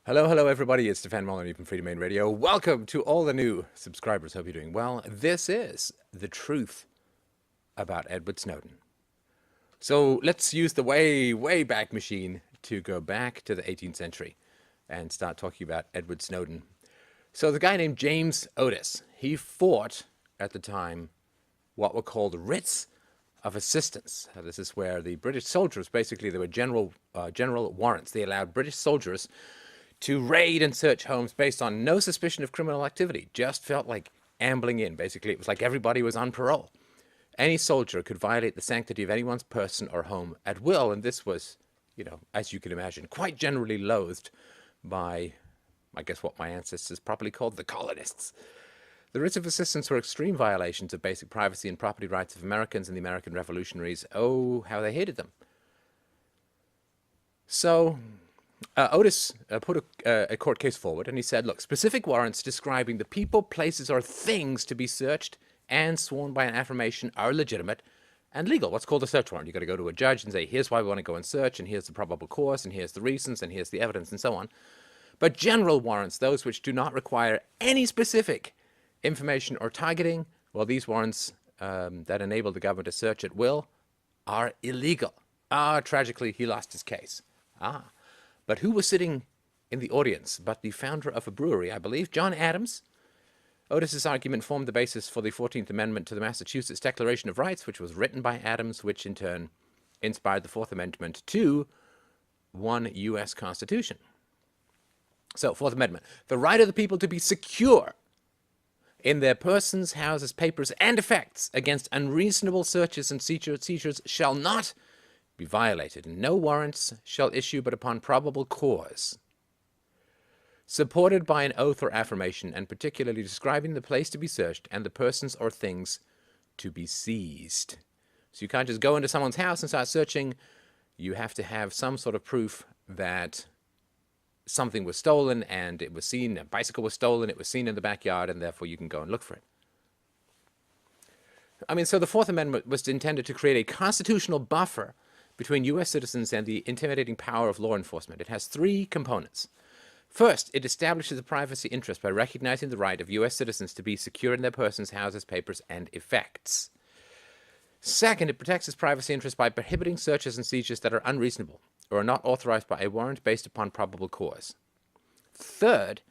Hello, hello, everybody. It's Stefan Molyneux from Freedom Main Radio. Welcome to all the new subscribers. Hope you're doing well. This is the truth about Edward Snowden. So let's use the way, way back machine to go back to the 18th century and start talking about Edward Snowden. So the guy named James Otis, he fought at the time what were called writs of assistance. This is where the British soldiers, basically, they were general warrants. They allowed British soldiers to raid and search homes based on no suspicion of criminal activity. Just felt like ambling in. Basically, it was like everybody was on parole. Any soldier could violate the sanctity of anyone's person or home at will, and this was, as you can imagine, quite generally loathed by, I guess, what my ancestors probably called the colonists. The writs of assistance were extreme violations of basic privacy and property rights of Americans and the American revolutionaries. Oh, how they hated them. So Otis put a court case forward, and he said, look, specific warrants describing the people, places, or things to be searched and sworn by an affirmation are legitimate and legal. What's called a search warrant. You've got to go to a judge and say, here's why we want to go and search, and here's the probable cause, and here's the reasons, and here's the evidence, and so on. But general warrants, those which do not require any specific information or targeting, well, these warrants that enable the government to search at will are illegal. Tragically, he lost his case. But who was sitting in the audience but the founder of a brewery, I believe, John Adams? Otis's argument formed the basis for the 14th Amendment to the Massachusetts Declaration of Rights, which was written by Adams, which in turn inspired the Fourth Amendment to one U.S. Constitution. So, Fourth Amendment, the right of the people to be secure in their persons, houses, papers, and effects against unreasonable searches and seizures shall not be violated, and no warrants shall issue but upon probable cause, supported by an oath or affirmation, and particularly describing the place to be searched and the persons or things to be seized. So you can't just go into someone's house and start searching. You have to have some sort of proof that something was stolen and it was seen, a bicycle was stolen, it was seen in the backyard, and therefore you can go and look for it. So the Fourth Amendment was intended to create a constitutional buffer between U.S. citizens and the intimidating power of law enforcement. It has three components. First, it establishes a privacy interest by recognizing the right of U.S. citizens to be secure in their persons, houses, papers, and effects. Second, it protects its privacy interest by prohibiting searches and seizures that are unreasonable or are not authorized by a warrant based upon probable cause. Third,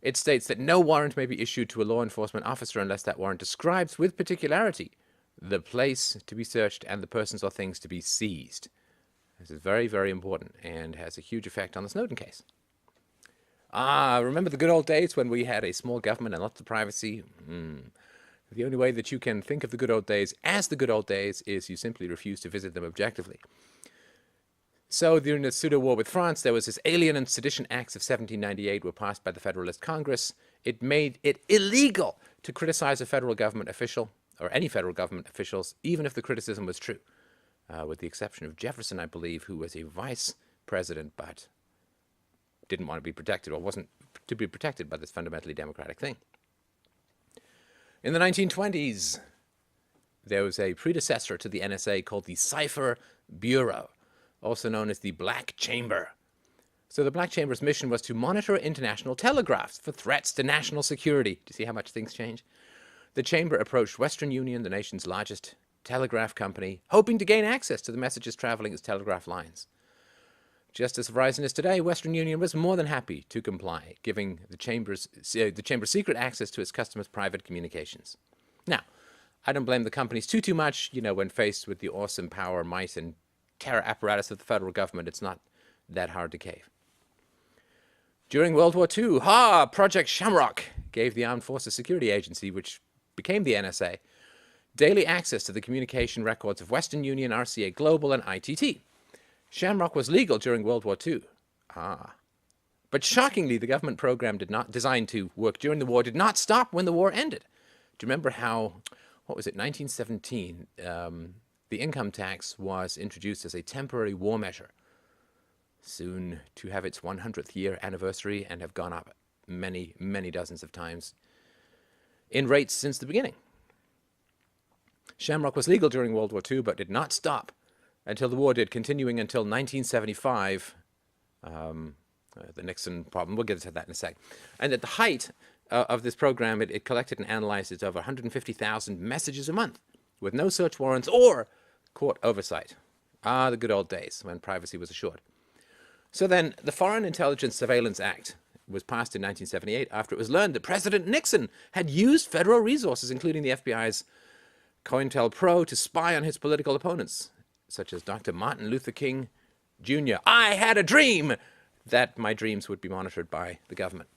it states that no warrant may be issued to a law enforcement officer unless that warrant describes with particularity the place to be searched and the persons or things to be seized. This is very, very important and has a huge effect on the Snowden case. Remember the good old days when we had a small government and lots of privacy? The only way that you can think of the good old days as the good old days is you simply refuse to visit them objectively. So during the pseudo-war with France, there was this Alien and Sedition Acts of 1798 were passed by the Federalist Congress. It made it illegal to criticize a federal government official or any federal government officials, even if the criticism was true, with the exception of Jefferson, I believe, who was a vice president but didn't want to be protected or wasn't to be protected by this fundamentally democratic thing. In the 1920s, there was a predecessor to the NSA called the Cipher Bureau, also known as the Black Chamber. So the Black Chamber's mission was to monitor international telegraphs for threats to national security. Do you see how much things change? The Chamber approached Western Union, the nation's largest telegraph company, hoping to gain access to the messages traveling its telegraph lines. Just as Verizon is today, Western Union was more than happy to comply, giving the Chamber's secret access to its customers' private communications. Now, I don't blame the companies too much, when faced with the awesome power, might, and terror apparatus of the federal government. It's not that hard to cave. During World War II, Project Shamrock gave the Armed Forces Security Agency, which became the NSA, daily access to the communication records of Western Union, RCA Global, and ITT. Shamrock was legal during World War II. But shockingly, the government program designed to work during the war did not stop when the war ended. Do you remember how, 1917, the income tax was introduced as a temporary war measure, soon to have its 100th year anniversary and have gone up many, many dozens of times in rates since the beginning. Shamrock was legal during World War II, but did not stop until the war did, continuing until 1975, the Nixon problem. We'll get to that in a sec. And at the height of this program, it collected and analyzed over 150,000 messages a month with no search warrants or court oversight. Ah, the good old days when privacy was assured. So then, the Foreign Intelligence Surveillance Act was passed in 1978 after it was learned that President Nixon had used federal resources, including the FBI's COINTELPRO, to spy on his political opponents, such as Dr. Martin Luther King Jr. I had a dream that my dreams would be monitored by the government.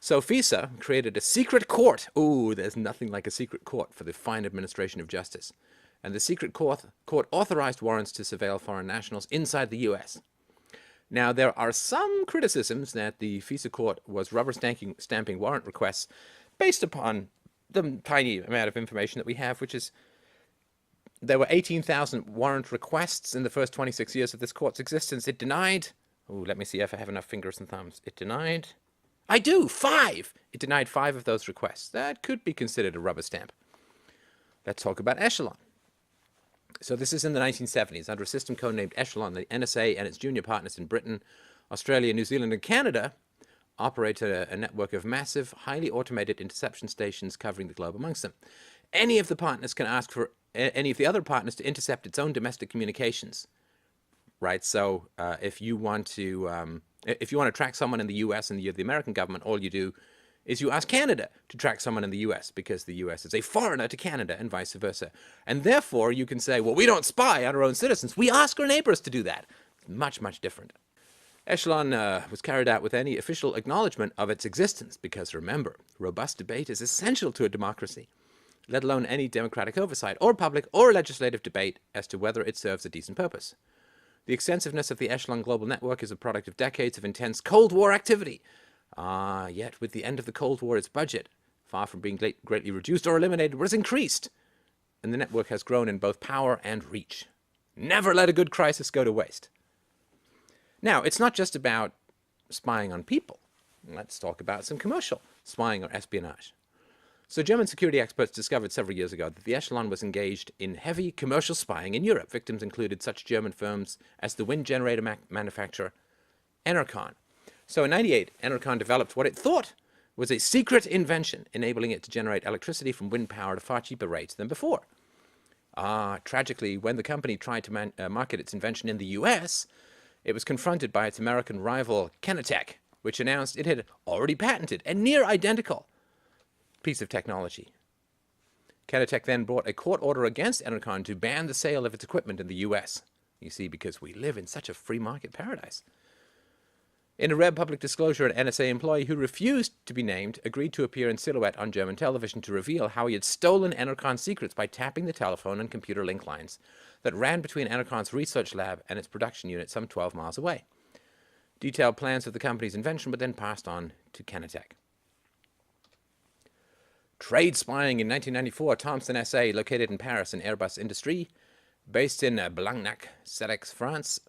So FISA created a secret court. Ooh, there's nothing like a secret court for the fine administration of justice. And the secret court authorized warrants to surveil foreign nationals inside the U.S. Now, there are some criticisms that the FISA court was rubber stamping warrant requests based upon the tiny amount of information that we have, which is there were 18,000 warrant requests in the first 26 years of this court's existence. It denied, let me see if I have enough fingers and thumbs. It denied, I do, 5. It denied 5 of those requests. That could be considered a rubber stamp. Let's talk about Echelon. So this is in the 1970s. Under a system codenamed Echelon, the NSA and its junior partners in Britain, Australia, New Zealand, and Canada operated a network of massive, highly automated interception stations covering the globe amongst them. Any of the partners can ask for any of the other partners to intercept its own domestic communications, right? So if you want to track someone in the U.S. and you're the American government, all you do is you ask Canada to track someone in the U.S. because the U.S. is a foreigner to Canada and vice versa. And therefore, you can say, well, we don't spy on our own citizens. We ask our neighbors to do that. Much, much different. Echelon was carried out with any official acknowledgement of its existence because, remember, robust debate is essential to a democracy, let alone any democratic oversight or public or legislative debate as to whether it serves a decent purpose. The extensiveness of the Echelon global network is a product of decades of intense Cold War activity. Yet with the end of the Cold War, its budget, far from being greatly reduced or eliminated, was increased, and the network has grown in both power and reach. Never let a good crisis go to waste. Now, it's not just about spying on people. Let's talk about some commercial spying or espionage. So German security experts discovered several years ago that the Echelon was engaged in heavy commercial spying in Europe. Victims included such German firms as the wind generator manufacturer Enercon. So in 1998, Enercon developed what it thought was a secret invention, enabling it to generate electricity from wind power at a far cheaper rate than before. Tragically, when the company tried to market its invention in the US, it was confronted by its American rival Kenetech, which announced it had already patented a near identical piece of technology. Kenetech then brought a court order against Enercon to ban the sale of its equipment in the US. You see, because we live in such a free market paradise. In a rare public disclosure, an NSA employee who refused to be named agreed to appear in silhouette on German television to reveal how he had stolen Enercon's secrets by tapping the telephone and computer link lines that ran between Enercon's research lab and its production unit some 12 miles away. Detailed plans of the company's invention were then passed on to Kenetech. Trade spying in 1994, Thomson SA, located in Paris, an Airbus industry, based in Blagnac, Cedex, France,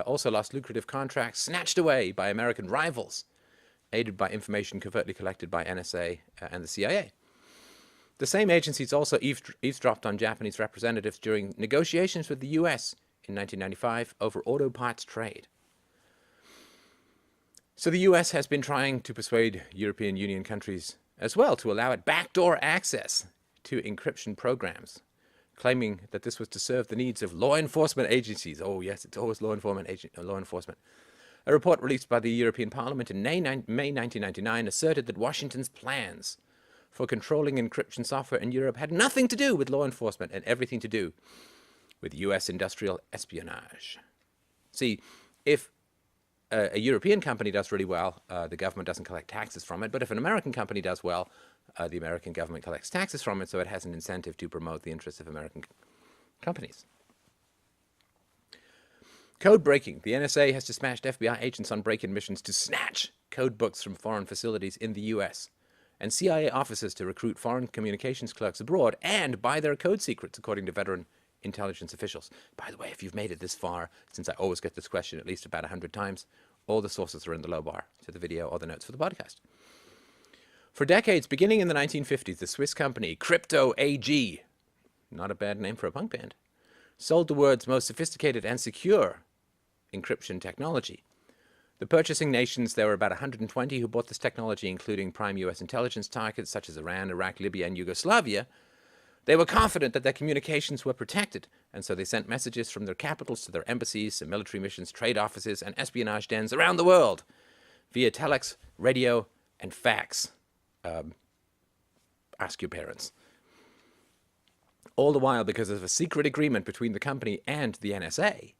also lost lucrative contracts snatched away by American rivals, aided by information covertly collected by NSA and the CIA. The same agencies also eavesdropped on Japanese representatives during negotiations with the US in 1995 over auto parts trade. So the US has been trying to persuade European Union countries as well to allow it backdoor access to encryption programs, claiming that this was to serve the needs of law enforcement agencies. Oh yes, it's always law enforcement. A report released by the European Parliament in May 1999 asserted that Washington's plans for controlling encryption software in Europe had nothing to do with law enforcement and everything to do with US industrial espionage. See, if a European company does really well, the government doesn't collect taxes from it. But if an American company does well, the American government collects taxes from it, so it has an incentive to promote the interests of American companies. Code breaking. The NSA has dispatched FBI agents on break-in missions to snatch code books from foreign facilities in the U.S. and CIA officers to recruit foreign communications clerks abroad and buy their code secrets, according to veteran intelligence officials. By the way, if you've made it this far, since I always get this question at least about 100 times, all the sources are in the low bar to the video or the notes for the podcast. For decades, beginning in the 1950s, the Swiss company Crypto AG, not a bad name for a punk band, sold the world's most sophisticated and secure encryption technology. The purchasing nations, there were about 120 who bought this technology, including prime U.S. intelligence targets such as Iran, Iraq, Libya, and Yugoslavia. They were confident that their communications were protected, and so they sent messages from their capitals to their embassies, and military missions, trade offices, and espionage dens around the world via telex, radio, and fax. Ask your parents. All the while, because of a secret agreement between the company and the NSA,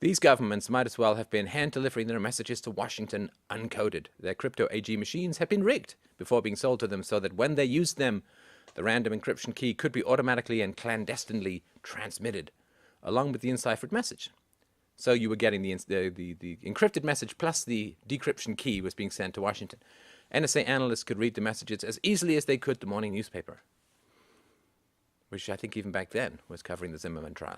these governments might as well have been hand-delivering their messages to Washington uncoded. Their crypto AG machines had been rigged before being sold to them so that when they used them, the random encryption key could be automatically and clandestinely transmitted, along with the enciphered message. So you were getting the encrypted message plus the decryption key was being sent to Washington. NSA analysts could read the messages as easily as they could the morning newspaper, which I think even back then was covering the Zimmerman trial.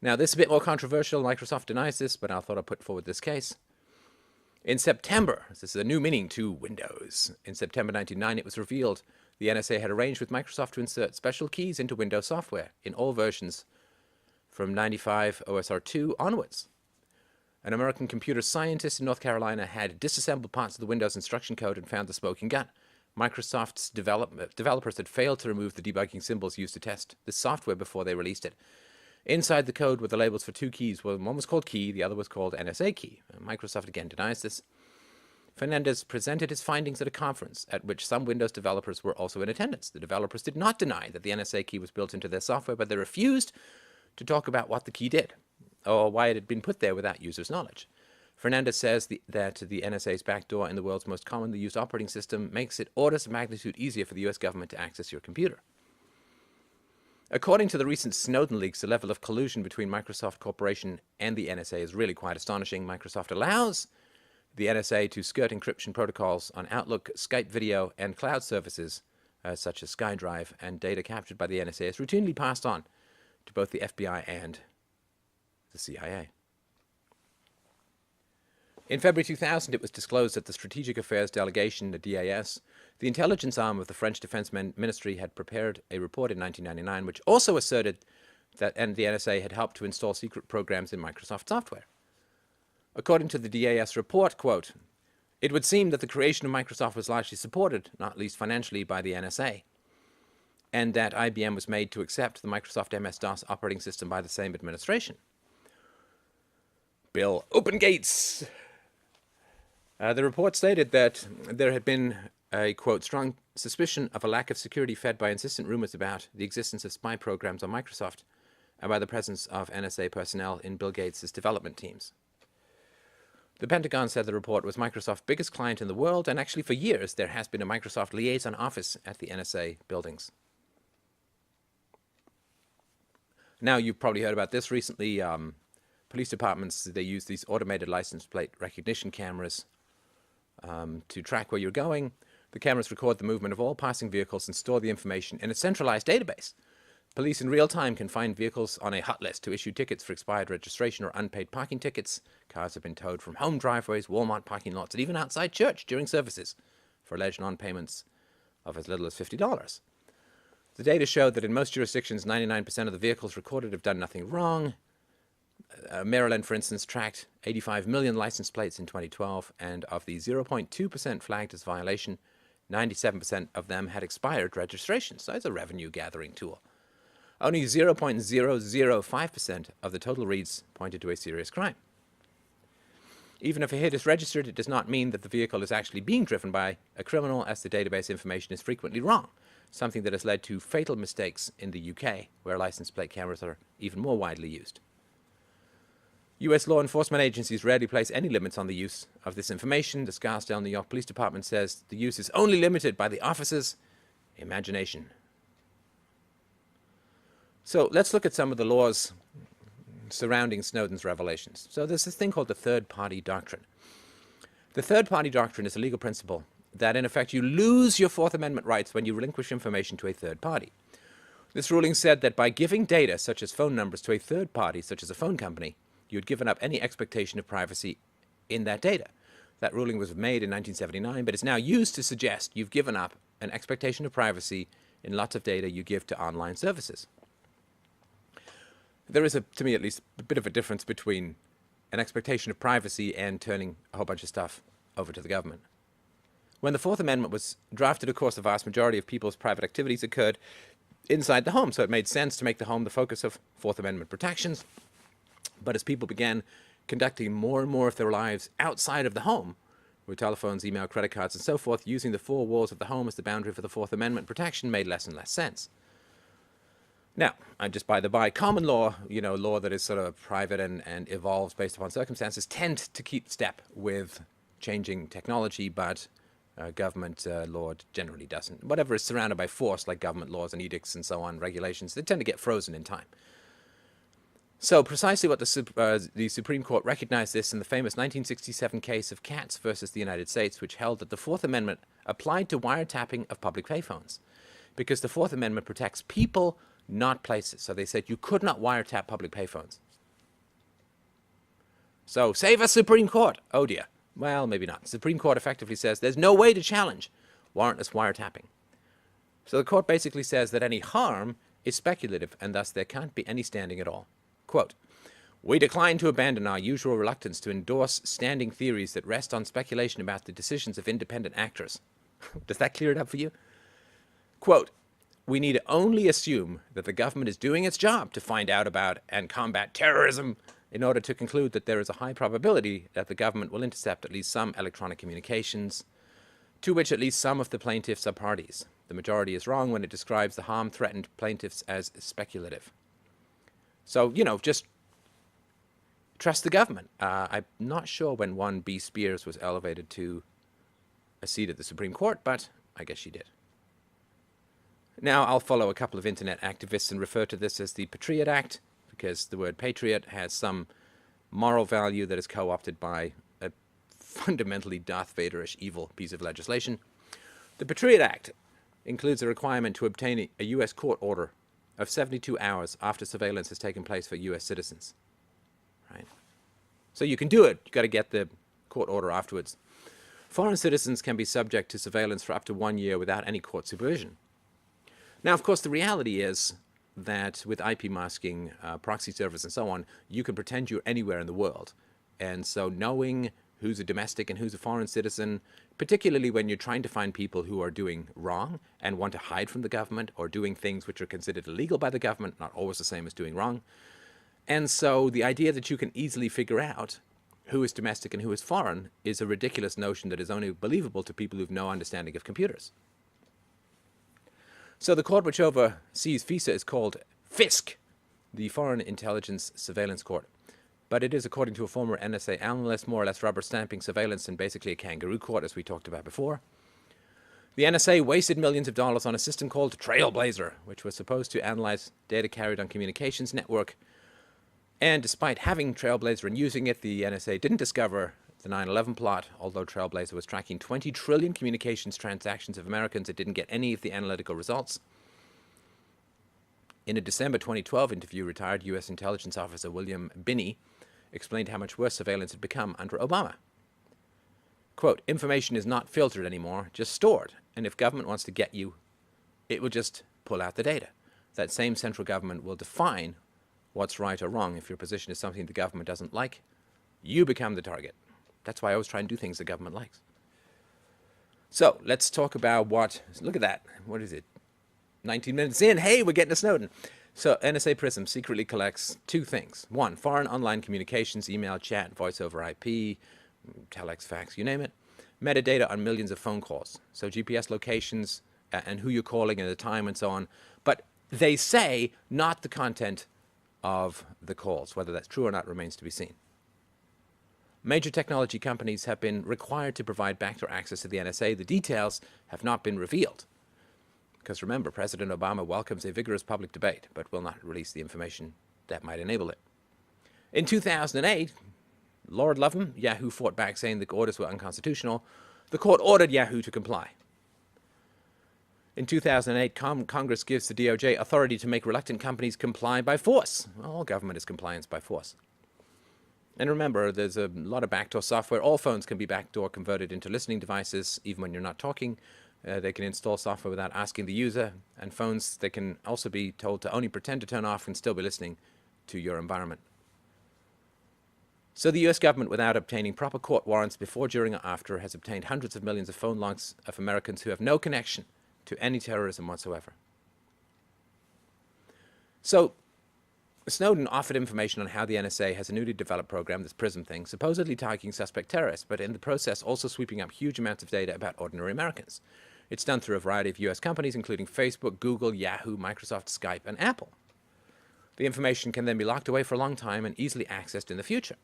Now, this is a bit more controversial. Microsoft denies this, but I thought I'd put forward this case. In September, this is a new meaning to Windows. In September 1999, it was revealed the NSA had arranged with Microsoft to insert special keys into Windows software in all versions from 95 OSR2 onwards. An American computer scientist in North Carolina had disassembled parts of the Windows instruction code and found the smoking gun. Microsoft's developers had failed to remove the debugging symbols used to test the software before they released it. Inside the code were the labels for two keys. One was called key, the other was called NSA key. Microsoft again denies this. Fernandez presented his findings at a conference at which some Windows developers were also in attendance. The developers did not deny that the NSA key was built into their software, but they refused to talk about what the key did or why it had been put there without users' knowledge. Fernandez says that the NSA's backdoor in the world's most commonly used operating system makes it orders of magnitude easier for the US government to access your computer. According to the recent Snowden leaks, the level of collusion between Microsoft Corporation and the NSA is really quite astonishing. Microsoft allows the NSA to skirt encryption protocols on Outlook, Skype video, and cloud services such as SkyDrive, and data captured by the NSA is routinely passed on to both the FBI and the CIA. In February 2000, it was disclosed that the Strategic Affairs Delegation, the DAS, the intelligence arm of the French Defense Ministry, had prepared a report in 1999 which also asserted that the NSA had helped to install secret programs in Microsoft software. According to the DAS report, quote, "It would seem that the creation of Microsoft was largely supported, not least financially, by the NSA, and that IBM was made to accept the Microsoft MS-DOS operating system by the same administration." Bill Opengates. The report stated that there had been a, quote, "strong suspicion of a lack of security fed by insistent rumors about the existence of spy programs on Microsoft and by the presence of NSA personnel in Bill Gates' development teams." The Pentagon said the report was Microsoft's biggest client in the world, and actually for years there has been a Microsoft liaison office at the NSA buildings. Now, you've probably heard about this recently. Police departments, they use these automated license plate recognition cameras to track where you're going. The cameras record the movement of all passing vehicles and store the information in a centralized database. Police in real time can find vehicles on a hot list to issue tickets for expired registration or unpaid parking tickets. Cars have been towed from home driveways, Walmart parking lots, and even outside church during services for alleged non-payments of as little as $50. The data showed that in most jurisdictions, 99% of the vehicles recorded have done nothing wrong. Maryland, for instance, tracked 85 million license plates in 2012, and of the 0.2% flagged as violation, 97% of them had expired registrations. So it's a revenue-gathering tool. Only 0.005% of the total reads pointed to a serious crime. Even if a hit is registered, it does not mean that the vehicle is actually being driven by a criminal, as the database information is frequently wrong, something that has led to fatal mistakes in the UK, where license plate cameras are even more widely used. U.S. law enforcement agencies rarely place any limits on the use of this information. The Scarsdale, New York Police Department says the use is only limited by the officer's imagination. So let's look at some of the laws surrounding Snowden's revelations. So there's this thing called the third-party doctrine. The third-party doctrine is a legal principle that, in effect, you lose your Fourth Amendment rights when you relinquish information to a third party. This ruling said that by giving data, such as phone numbers, to a third party, such as a phone company, you had given up any expectation of privacy in that data. That ruling was made in 1979, but it's now used to suggest you've given up an expectation of privacy in lots of data you give to online services. There is, to me at least, a bit of a difference between an expectation of privacy and turning a whole bunch of stuff over to the government. When the Fourth Amendment was drafted, of course, the vast majority of people's private activities occurred inside the home, so it made sense to make the home the focus of Fourth Amendment protections. But as people began conducting more and more of their lives outside of the home, with telephones, email, credit cards, and so forth, using the four walls of the home as the boundary for the Fourth Amendment protection made less and less sense. Now, I'm just by the by, common law, law that is sort of private and evolves based upon circumstances, tend to keep step with changing technology, but government law generally doesn't. Whatever is surrounded by force, like government laws and edicts and so on, regulations, they tend to get frozen in time. So precisely what the Supreme Court recognized this in the famous 1967 case of Katz versus the United States, which held that the Fourth Amendment applied to wiretapping of public payphones, because the Fourth Amendment protects people, not places. So they said you could not wiretap public payphones. So save us, Supreme Court. Oh dear. Well, maybe not. The Supreme Court effectively says there's no way to challenge warrantless wiretapping. So the court basically says that any harm is speculative, and thus there can't be any standing at all. Quote, "We decline to abandon our usual reluctance to endorse standing theories that rest on speculation about the decisions of independent actors." Does that clear it up for you? Quote, "We need only assume that the government is doing its job to find out about and combat terrorism in order to conclude that there is a high probability that the government will intercept at least some electronic communications to which at least some of the plaintiffs are parties. The majority is wrong when it describes the harm threatened plaintiffs as speculative." So, just trust the government. I'm not sure when one B. Spears was elevated to a seat at the Supreme Court, but I guess she did. Now, I'll follow a couple of internet activists and refer to this as the Patriot Act, because the word patriot has some moral value that is co-opted by a fundamentally Darth Vader-ish evil piece of legislation. The Patriot Act includes a requirement to obtain a U.S. court order of 72 hours after surveillance has taken place for U.S. citizens. Right? So you can do it. You've got to get the court order afterwards. Foreign citizens can be subject to surveillance for up to 1 year without any court supervision. Now, of course, the reality is that with IP masking, proxy servers, and so on, you can pretend you're anywhere in the world. And so knowing who's a domestic and who's a foreign citizen, particularly when you're trying to find people who are doing wrong and want to hide from the government or doing things which are considered illegal by the government, not always the same as doing wrong. And so the idea that you can easily figure out who is domestic and who is foreign is a ridiculous notion that is only believable to people who have no understanding of computers. So the court which oversees FISA is called FISC, the Foreign Intelligence Surveillance Court. But it is, according to a former NSA analyst, more or less rubber stamping surveillance and basically a kangaroo court, as we talked about before. The NSA wasted millions of dollars on a system called Trailblazer, which was supposed to analyze data carried on communications network. And despite having Trailblazer and using it, the NSA didn't discover the 9/11 plot, although Trailblazer was tracking 20 trillion communications transactions of Americans. It didn't get any of the analytical results. In a December 2012 interview, retired U.S. intelligence officer William Binney explained how much worse surveillance had become under Obama. Quote, "Information is not filtered anymore, just stored. And if government wants to get you, it will just pull out the data. That same central government will define what's right or wrong. If your position is something the government doesn't like, you become the target." That's why I always try and do things the government likes. So let's talk about look at that. What is it? 19 minutes in. Hey, we're getting to Snowden. So NSA Prism secretly collects two things. One, foreign online communications, email, chat, voice over IP, telex, fax, you name it. Metadata on millions of phone calls. So GPS locations and who you're calling and the time and so on. But they say not the content of the calls. Whether that's true or not remains to be seen. Major technology companies have been required to provide backdoor access to the NSA. The details have not been revealed. Because remember, President Obama welcomes a vigorous public debate, but will not release the information that might enable it. In 2008, Lord love him, Yahoo fought back saying the orders were unconstitutional. The court ordered Yahoo to comply. In 2008, Congress gives the DOJ authority to make reluctant companies comply by force. All government is compliance by force. And remember, there's a lot of backdoor software. All phones can be backdoor converted into listening devices, even when you're not talking. They can install software without asking the user. And phones, they can also be told to only pretend to turn off and still be listening to your environment. So the US government, without obtaining proper court warrants before, during, or after, has obtained hundreds of millions of phone logs of Americans who have no connection to any terrorism whatsoever. So Snowden offered information on how the NSA has a newly developed program, this PRISM thing, supposedly targeting suspect terrorists, but in the process also sweeping up huge amounts of data about ordinary Americans. It's done through a variety of US companies, including Facebook, Google, Yahoo, Microsoft, Skype, and Apple. The information can then be locked away for a long time and easily accessed in the future.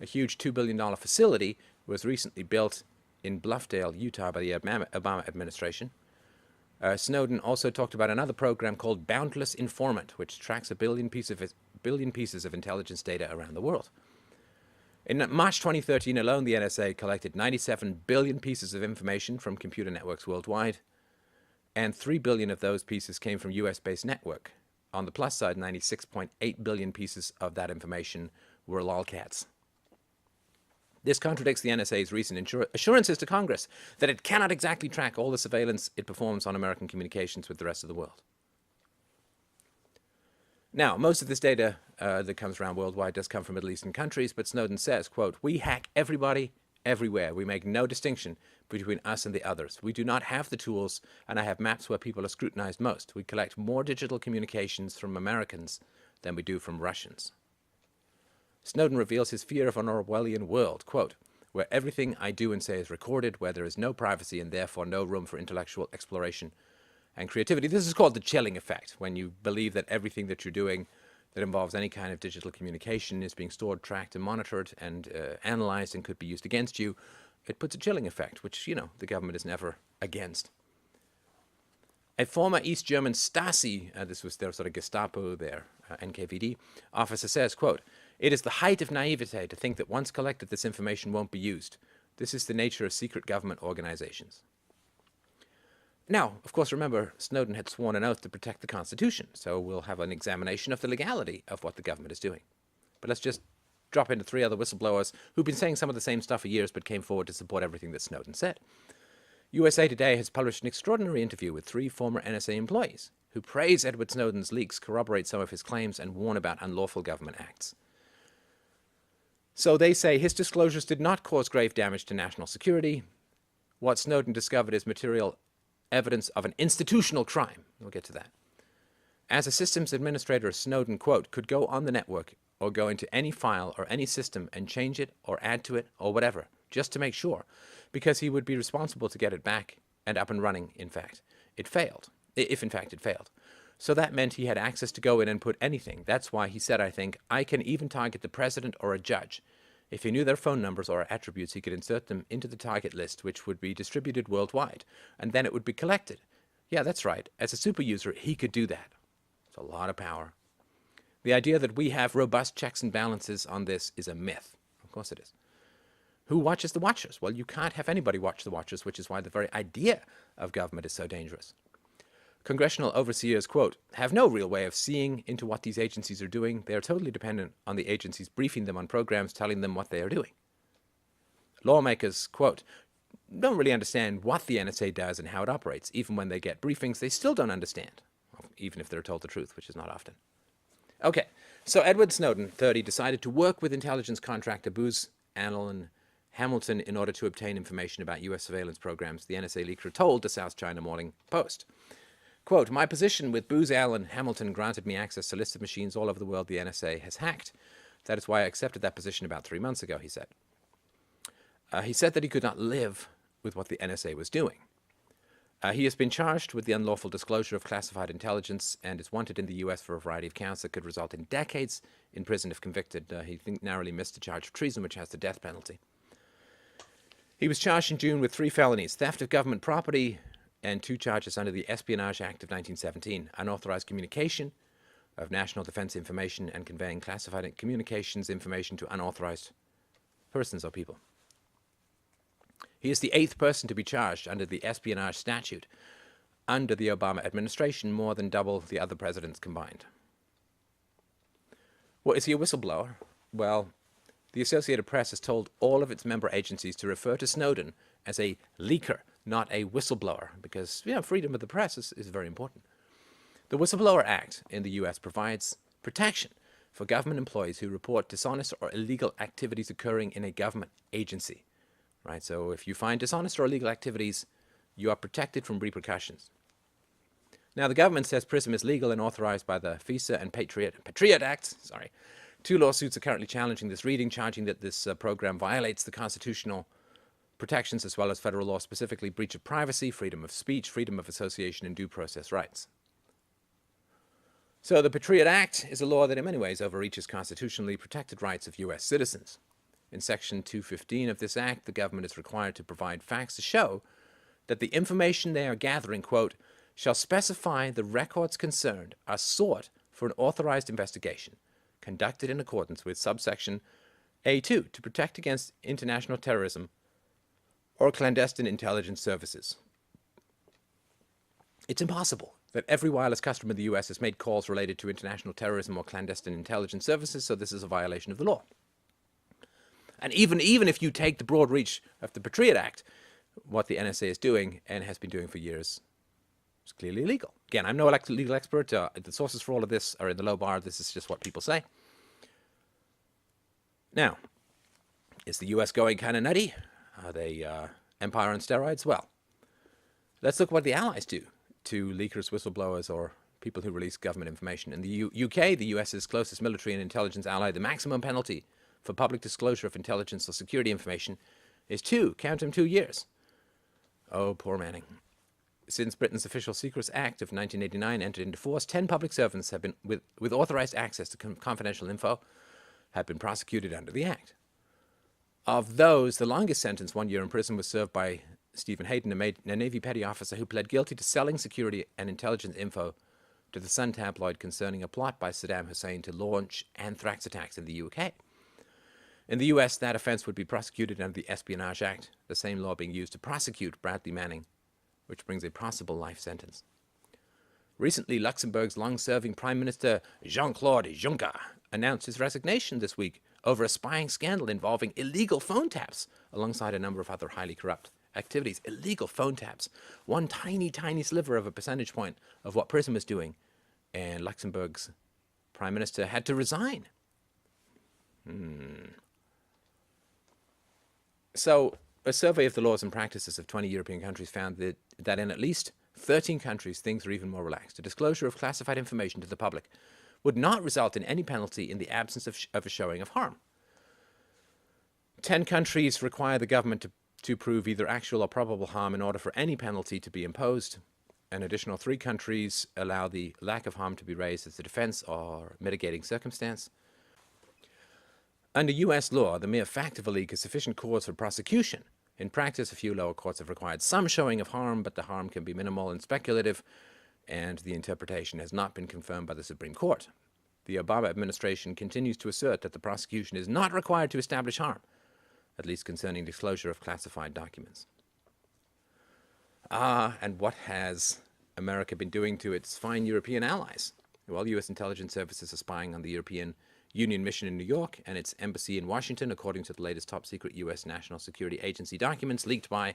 A huge $2 billion facility was recently built in Bluffdale, Utah by the Obama administration. Snowden also talked about another program called Boundless Informant, which tracks a billion pieces of intelligence data around the world. In March 2013 alone, the NSA collected 97 billion pieces of information from computer networks worldwide, and 3 billion of those pieces came from US-based network. On the plus side, 96.8 billion pieces of that information were lolcats. This contradicts the NSA's recent assurances to Congress that it cannot exactly track all the surveillance it performs on American communications with the rest of the world. Now, most of this data that comes around worldwide does come from Middle Eastern countries, but Snowden says, quote, "We hack everybody, everywhere. We make no distinction between us and the others. We do not have the tools, and I have maps where people are scrutinized most. We collect more digital communications from Americans than we do from Russians." Snowden reveals his fear of an Orwellian world, quote, "where everything I do and say is recorded, where there is no privacy and therefore no room for intellectual exploration and creativity." This is called the chilling effect, when you believe that everything that you're doing that involves any kind of digital communication is being stored, tracked, and monitored and analyzed and could be used against you. It puts a chilling effect, which, the government is never against. A former East German Stasi, this was their sort of Gestapo, their NKVD officer, says, quote, "It is the height of naivete to think that once collected this information won't be used. This is the nature of secret government organizations." Now, of course, remember, Snowden had sworn an oath to protect the Constitution, so we'll have an examination of the legality of what the government is doing. But let's just drop into 3 other whistleblowers who've been saying some of the same stuff for years but came forward to support everything that Snowden said. USA Today has published an extraordinary interview with 3 former NSA employees who praise Edward Snowden's leaks, corroborate some of his claims, and warn about unlawful government acts. So they say his disclosures did not cause grave damage to national security. What Snowden discovered is material evidence of an institutional crime. We'll get to that. As a systems administrator, Snowden, quote, "could go on the network or go into any file or any system and change it or add to it or whatever, just to make sure, because he would be responsible to get it back and up and running, in fact. It failed, if in fact it failed. So that meant he had access to go in and put anything. That's why he said, I think, I can even target the president or a judge. If he knew their phone numbers or attributes, he could insert them into the target list, which would be distributed worldwide, and then it would be collected. Yeah, that's right. As a super user, he could do that. It's a lot of power. The idea that we have robust checks and balances on this is a myth. Of course it is. Who watches the watchers? Well, you can't have anybody watch the watchers, which is why the very idea of government is so dangerous. Congressional overseers, quote, "have no real way of seeing into what these agencies are doing. They are totally dependent on the agencies briefing them on programs telling them what they are doing. Lawmakers, quote, don't really understand what the NSA does and how it operates. Even when they get briefings, they still don't understand, even if they're told the truth, which is not often." Okay, so Edward Snowden, 30, decided to work with intelligence contractor Booz Allen Hamilton in order to obtain information about U.S. surveillance programs, the NSA leaker told the South China Morning Post. Quote, "My position with Booz Allen Hamilton granted me access to lists of machines all over the world the NSA has hacked. That is why I accepted that position about 3 months ago," he said. He said that he could not live with what the NSA was doing. He has been charged with the unlawful disclosure of classified intelligence and is wanted in the U.S. for a variety of counts that could result in decades in prison if convicted. He narrowly missed the charge of treason, which has the death penalty. He was charged in June with 3 felonies, theft of government property, and 2 charges under the Espionage Act of 1917, unauthorized communication of national defense information and conveying classified communications information to unauthorized persons or people. He is the 8th person to be charged under the espionage statute under the Obama administration, more than double the other presidents combined. Well, is he a whistleblower? Well, the Associated Press has told all of its member agencies to refer to Snowden as a leaker, not a whistleblower, because freedom of the press is very important. The Whistleblower Act in the U.S. provides protection for government employees who report dishonest or illegal activities occurring in a government agency. Right? So if you find dishonest or illegal activities, you are protected from repercussions. Now, the government says PRISM is legal and authorized by the FISA and Patriot Acts. Two lawsuits are currently challenging this reading, charging that this program violates the constitutional protections as well as federal law, specifically breach of privacy, freedom of speech, freedom of association, and due process rights. So the Patriot Act is a law that in many ways overreaches constitutionally protected rights of U.S. citizens. In Section 215 of this act, the government is required to provide facts to show that the information they are gathering, quote, shall specify the records concerned are sought for an authorized investigation conducted in accordance with subsection A2 to protect against international terrorism or clandestine intelligence services. It's impossible that every wireless customer in the U.S. has made calls related to international terrorism or clandestine intelligence services, so this is a violation of the law. And even if you take the broad reach of the Patriot Act, what the NSA is doing and has been doing for years is clearly illegal. Again, I'm no legal expert. The sources for all of this are in the low bar. This is just what people say. Now, is the U.S. going kind of nutty? Are they empire on steroids? Well, let's look what the Allies do to leakers, whistleblowers, or people who release government information. In the UK, the US's closest military and intelligence ally, the maximum penalty for public disclosure of intelligence or security information is 2 years. Oh, poor Manning. Since Britain's Official Secrets Act of 1989 entered into force, 10 public servants have been, with authorized access to confidential info, have been prosecuted under the Act. Of those, the longest sentence, 1 year in prison, was served by Stephen Hayden, a Navy petty officer who pled guilty to selling security and intelligence info to the Sun tabloid concerning a plot by Saddam Hussein to launch anthrax attacks in the UK. In the US, that offense would be prosecuted under the Espionage Act, the same law being used to prosecute Bradley Manning, which brings a possible life sentence. Recently, Luxembourg's long-serving Prime Minister Jean-Claude Juncker announced his resignation this week over a spying scandal involving illegal phone taps, alongside a number of other highly corrupt activities. Illegal phone taps, one tiny, tiny sliver of a percentage point of what PRISM is doing, and Luxembourg's Prime Minister had to resign. So, a survey of the laws and practices of 20 European countries found that in at least 13 countries, things are even more relaxed. A disclosure of classified information to the public would not result in any penalty in the absence of a showing of harm. 10 countries require the government to prove either actual or probable harm in order for any penalty to be imposed. An additional 3 countries allow the lack of harm to be raised as a defense or mitigating circumstance. Under U.S. law, the mere fact of a leak is sufficient cause for prosecution. In practice, a few lower courts have required some showing of harm, but the harm can be minimal and speculative, and the interpretation has not been confirmed by the Supreme Court. The Obama administration continues to assert that the prosecution is not required to establish harm, at least concerning disclosure of classified documents. And what has America been doing to its fine European allies? Well, U.S. intelligence services are spying on the European Union mission in New York and its embassy in Washington, according to the latest top-secret U.S. National Security Agency documents leaked by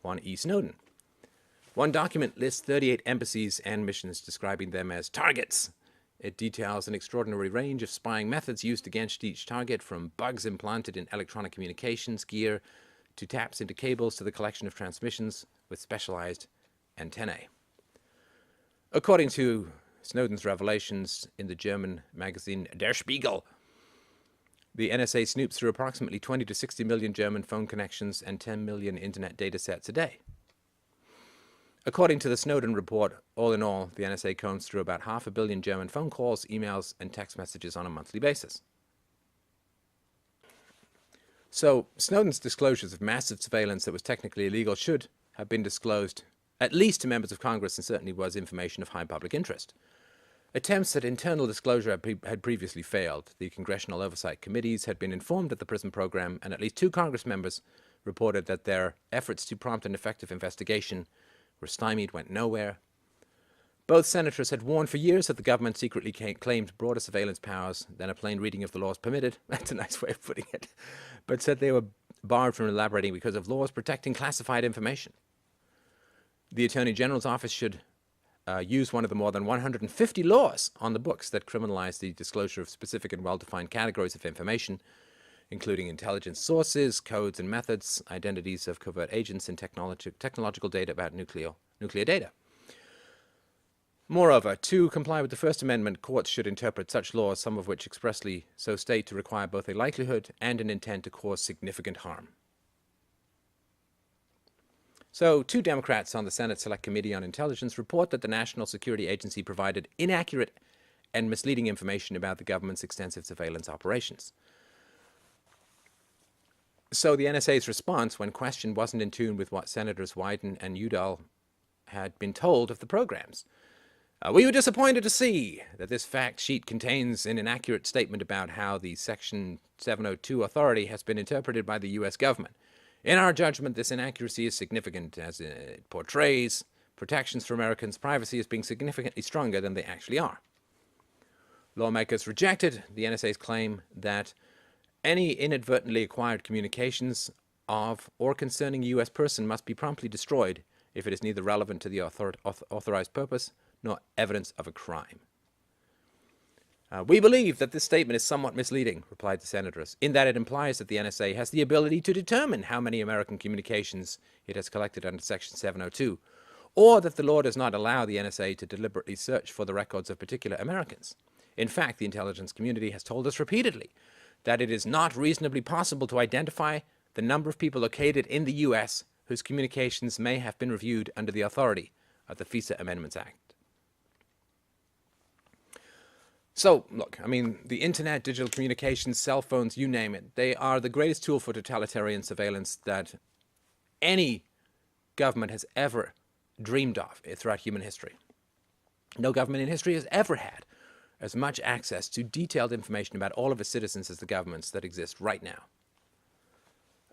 one E. Snowden. One document lists 38 embassies and missions, describing them as targets. It details an extraordinary range of spying methods used against each target, from bugs implanted in electronic communications gear to taps into cables to the collection of transmissions with specialized antennae. According to Snowden's revelations in the German magazine Der Spiegel, the NSA snoops through approximately 20 to 60 million German phone connections and 10 million internet data sets a day. According to the Snowden report, all in all, the NSA combs through about 500 million German phone calls, emails, and text messages on a monthly basis. So, Snowden's disclosures of massive surveillance that was technically illegal should have been disclosed at least to members of Congress, and certainly was information of high public interest. Attempts at internal disclosure had previously failed. The congressional oversight committees had been informed of the PRISM program, and at least 2 Congress members reported that their efforts to prompt an effective investigation were stymied, went nowhere. Both senators had warned for years that the government secretly claimed broader surveillance powers than a plain reading of the laws permitted. That's a nice way of putting it. But said they were barred from elaborating because of laws protecting classified information. The Attorney General's office should use one of the more than 150 laws on the books that criminalize the disclosure of specific and well-defined categories of information, including intelligence sources, codes and methods, identities of covert agents, and technological data about nuclear data. Moreover, to comply with the First Amendment, courts should interpret such laws, some of which expressly so state, to require both a likelihood and an intent to cause significant harm. So, 2 Democrats on the Senate Select Committee on Intelligence report that the National Security Agency provided inaccurate and misleading information about the government's extensive surveillance operations. So the NSA's response, when questioned, wasn't in tune with what Senators Wyden and Udall had been told of the programs. We were disappointed to see that this fact sheet contains an inaccurate statement about how the Section 702 authority has been interpreted by the U.S. government. In our judgment, this inaccuracy is significant, as it portrays protections for Americans' privacy as being significantly stronger than they actually are. Lawmakers rejected the NSA's claim that any inadvertently acquired communications of or concerning a U.S. person must be promptly destroyed if it is neither relevant to the authorized purpose nor evidence of a crime. We believe that this statement is somewhat misleading, replied the senators, in that it implies that the NSA has the ability to determine how many American communications it has collected under Section 702, or that the law does not allow the NSA to deliberately search for the records of particular Americans. In fact, the intelligence community has told us repeatedly that it is not reasonably possible to identify the number of people located in the U.S. whose communications may have been reviewed under the authority of the FISA Amendments Act. So, look, I mean, the internet, digital communications, cell phones, you name it, they are the greatest tool for totalitarian surveillance that any government has ever dreamed of throughout human history. No government in history has ever had as much access to detailed information about all of its citizens as the governments that exist right now.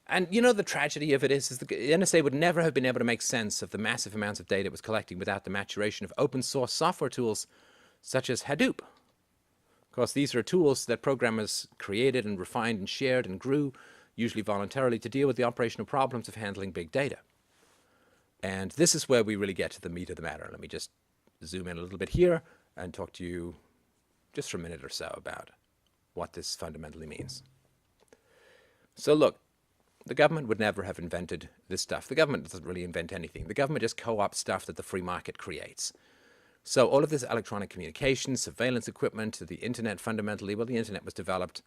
And you know, the tragedy of it is the NSA would never have been able to make sense of the massive amounts of data it was collecting without the maturation of open source software tools such as Hadoop. Of course, these are tools that programmers created and refined and shared and grew, usually voluntarily, to deal with the operational problems of handling big data. And this is where we really get to the meat of the matter. Let me just zoom in a little bit here and talk to you just for a minute or so about what this fundamentally means. So look, the government would never have invented this stuff. The government doesn't really invent anything. The government just co-opts stuff that the free market creates. So all of this electronic communication, surveillance equipment, the internet fundamentally, well, the internet was developed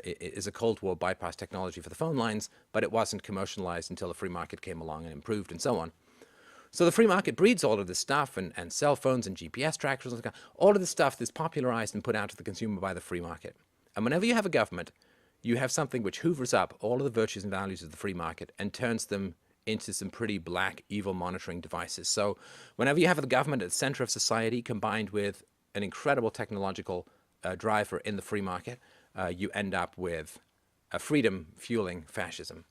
is a Cold War bypass technology for the phone lines, but it wasn't commercialized until the free market came along and improved and so on. So the free market breeds all of this stuff, and cell phones and GPS trackers, and all of this stuff that's popularized and put out to the consumer by the free market. And whenever you have a government, you have something which hoovers up all of the virtues and values of the free market and turns them into some pretty black, evil monitoring devices. So whenever you have the government at the center of society combined with an incredible technological driver in the free market, you end up with a freedom fueling fascism.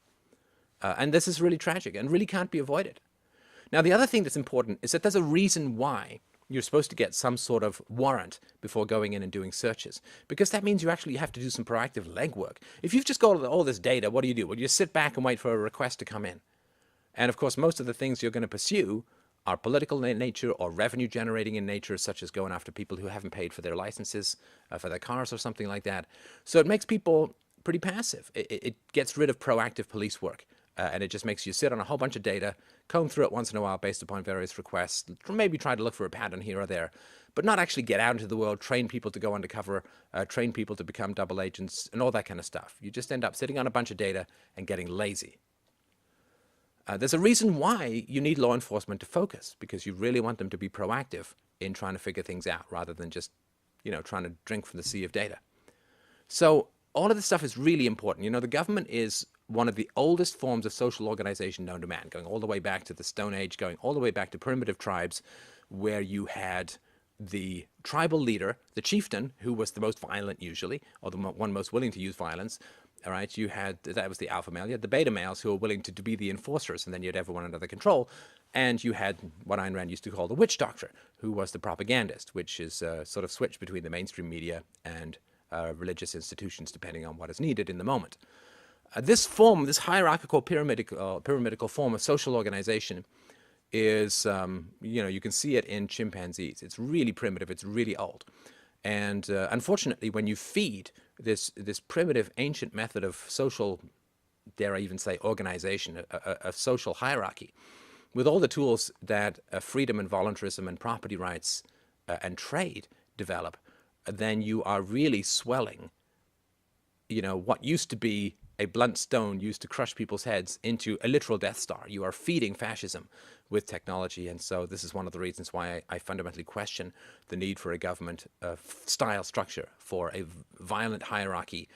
And this is really tragic and really can't be avoided. Now, the other thing that's important is that there's a reason why you're supposed to get some sort of warrant before going in and doing searches, because that means you actually have to do some proactive legwork. If you've just got all this data, what do? Well, you sit back and wait for a request to come in. And of course, most of the things you're going to pursue are political in nature or revenue generating in nature, such as going after people who haven't paid for their licenses for their cars or something like that. So it makes people pretty passive. It gets rid of proactive police work. And it just makes you sit on a whole bunch of data, comb through it once in a while based upon various requests, maybe try to look for a pattern here or there, but not actually get out into the world, train people to go undercover, train people to become double agents, and all that kind of stuff. You just end up sitting on a bunch of data and getting lazy. There's a reason why you need law enforcement to focus, because you really want them to be proactive in trying to figure things out rather than just, trying to drink from the sea of data. So all of this stuff is really important. The government is one of the oldest forms of social organization known to man, going all the way back to the Stone Age, going all the way back to primitive tribes, where you had the tribal leader, the chieftain, who was the most violent usually, or the one most willing to use violence. All right, that was the alpha male. You had the beta males who were willing to be the enforcers, and then you had everyone under their control. And you had what Ayn Rand used to call the witch doctor, who was the propagandist, which is sort of switched between the mainstream media and religious institutions, depending on what is needed in the moment. This hierarchical, pyramidal form of social organization is, you can see it in chimpanzees. It's really primitive. It's really old. And unfortunately, when you feed this primitive, ancient method of social, dare I even say, organization, a social hierarchy, with all the tools that freedom and voluntarism and property rights and trade develop, then you are really swelling, what used to be a blunt stone used to crush people's heads into a literal Death Star. You are feeding fascism with technology. And so this is one of the reasons why I fundamentally question the need for a government style structure for a violent hierarchy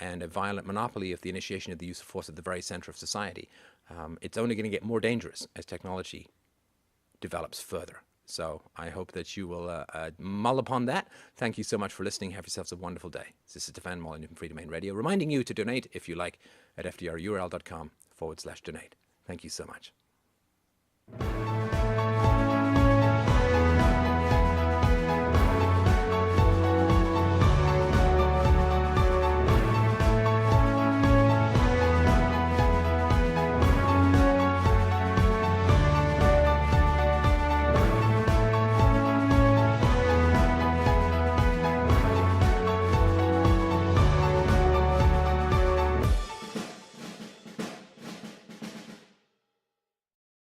and a violent monopoly of the initiation of the use of force at the very center of society. It's only going to get more dangerous as technology develops further. So I hope that you will mull upon that. Thank you so much for listening. Have yourselves a wonderful day. This is Stefan Molyneux from Freedomain Radio, reminding you to donate if you like at fdrurl.com/donate. Thank you so much.